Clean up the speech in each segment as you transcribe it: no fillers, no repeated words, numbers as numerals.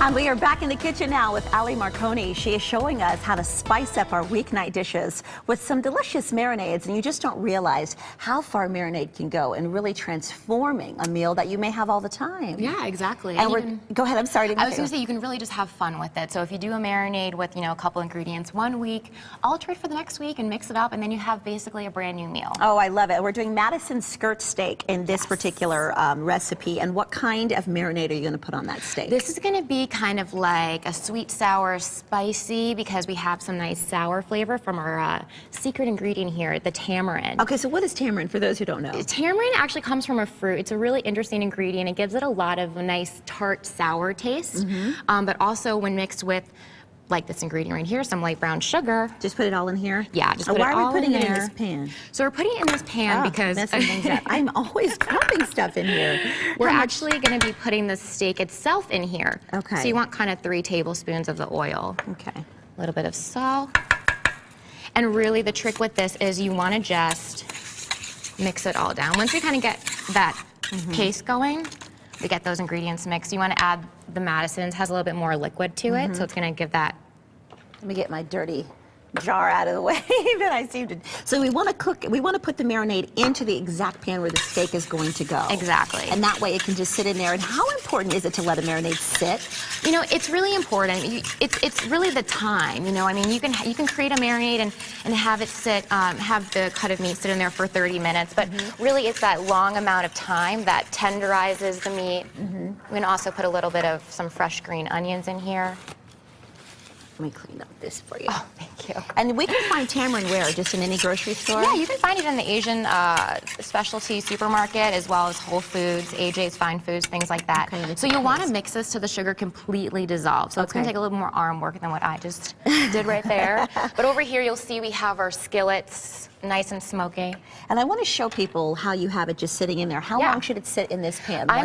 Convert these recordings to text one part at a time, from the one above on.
And we are back in the kitchen now with Ali Marconi. She is showing us how to spice up our weeknight dishes with some delicious marinades. And you just don't realize how far marinade can go in really transforming a meal that you may have all the time. Yeah, exactly. And go ahead, I'm sorry. I was going to say, you can really just have fun with it. So if you do a marinade with, a couple ingredients one week, alter it for the next week and mix it up, and then you have basically a brand new meal. Oh, I love it. We're doing Madison skirt steak in this particular recipe. And what kind of marinade are you going to put on that steak? This is going to be kind of like a sweet, sour, spicy, because we have some nice sour flavor from our secret ingredient here, the tamarind. Okay, so what is tamarind for those who don't know? Tamarind actually comes from a fruit. It's a really interesting ingredient. It gives it a lot of nice tart, sour taste, but also when mixed with like this ingredient right here, some light brown sugar. Just put it all in here? Yeah, just put it all in there. Why are we putting it in this pan? So we're putting it in this pan because messing things up. I'm always dropping stuff in here. We're actually going to be putting the steak itself in here. Okay. So you want kind of 3 tablespoons of the oil. Okay. A little bit of salt. And really the trick with this is you want to just mix it all down. Once we kind of get that paste going, we get those ingredients mixed. You want to add the Madison. It has a little bit more liquid to it, so it's going to give that. Let me get my dirty jar out of the way that I seem to. So we want to put the marinade into the exact pan where the steak is going to go. Exactly. And that way it can just sit in there. And how important is it to let a marinade sit? It's really important. It's really the time. I mean, you can create a marinade and have it sit, have the cut of meat sit in there for 30 minutes. But really, it's that long amount of time that tenderizes the meat. We can also put a little bit of some fresh green onions in here. Let me clean up this for you. Oh, thank you. And we can find tamarind where? Just in any grocery store? Yeah, you can find it in the Asian specialty supermarket, as well as Whole Foods, AJ's Fine Foods, things like that. Okay, so you'll want to mix this to the sugar completely dissolved. So it's going to take a little more arm work than what I just did right there. But over here, you'll see we have our skillets, nice and smoky. And I want to show people how you have it just sitting in there. How long should it sit in this pan? I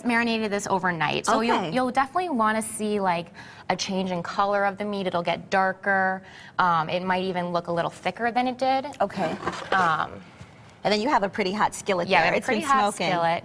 marinated this overnight. So you'll definitely want to see like a change in color of the meat. It'll get darker. It might even look a little thicker than it did. Okay. And then you have a pretty hot skillet there. Yeah, it's a pretty hot skillet.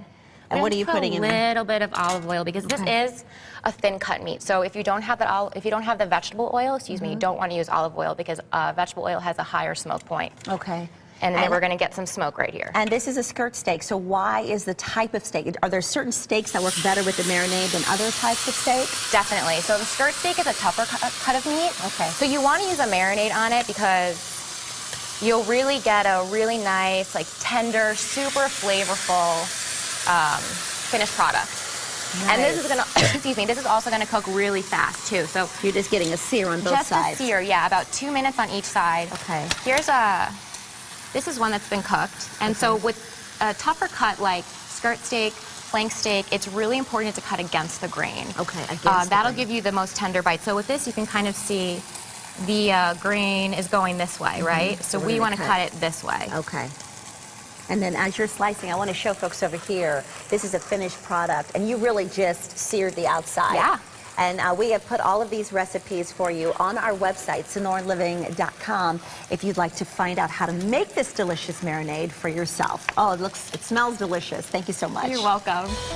And what are you putting in there? A little bit of olive oil, because this is a thin cut meat. So if you don't have the vegetable oil, you don't want to use olive oil, because vegetable oil has a higher smoke point. Okay. And then we're going to get some smoke right here. And this is a skirt steak, so why is the type of steak? Are there certain steaks that work better with the marinade than other types of steak? Definitely. So the skirt steak is a tougher cut of meat. Okay. So you want to use a marinade on it, because you'll really get a really nice, like tender, super flavorful finished product. Nice. And this is going to, this is also going to cook really fast too. So you're just getting a sear on both sides. Just a sear, yeah, about 2 minutes on each side. Okay. This is one that's been cooked. And so with a tougher cut like skirt steak, flank steak, it's really important to cut against the grain. Okay, that'll give you the most tender bite. So with this, you can kind of see the grain is going this way, right? So we want to cut it this way. Okay. And then as you're slicing, I want to show folks over here, this is a finished product, and you really just seared the outside. Yeah. And we have put all of these recipes for you on our website, sonoranliving.com, if you'd like to find out how to make this delicious marinade for yourself. Oh, it smells delicious. Thank you so much. You're welcome.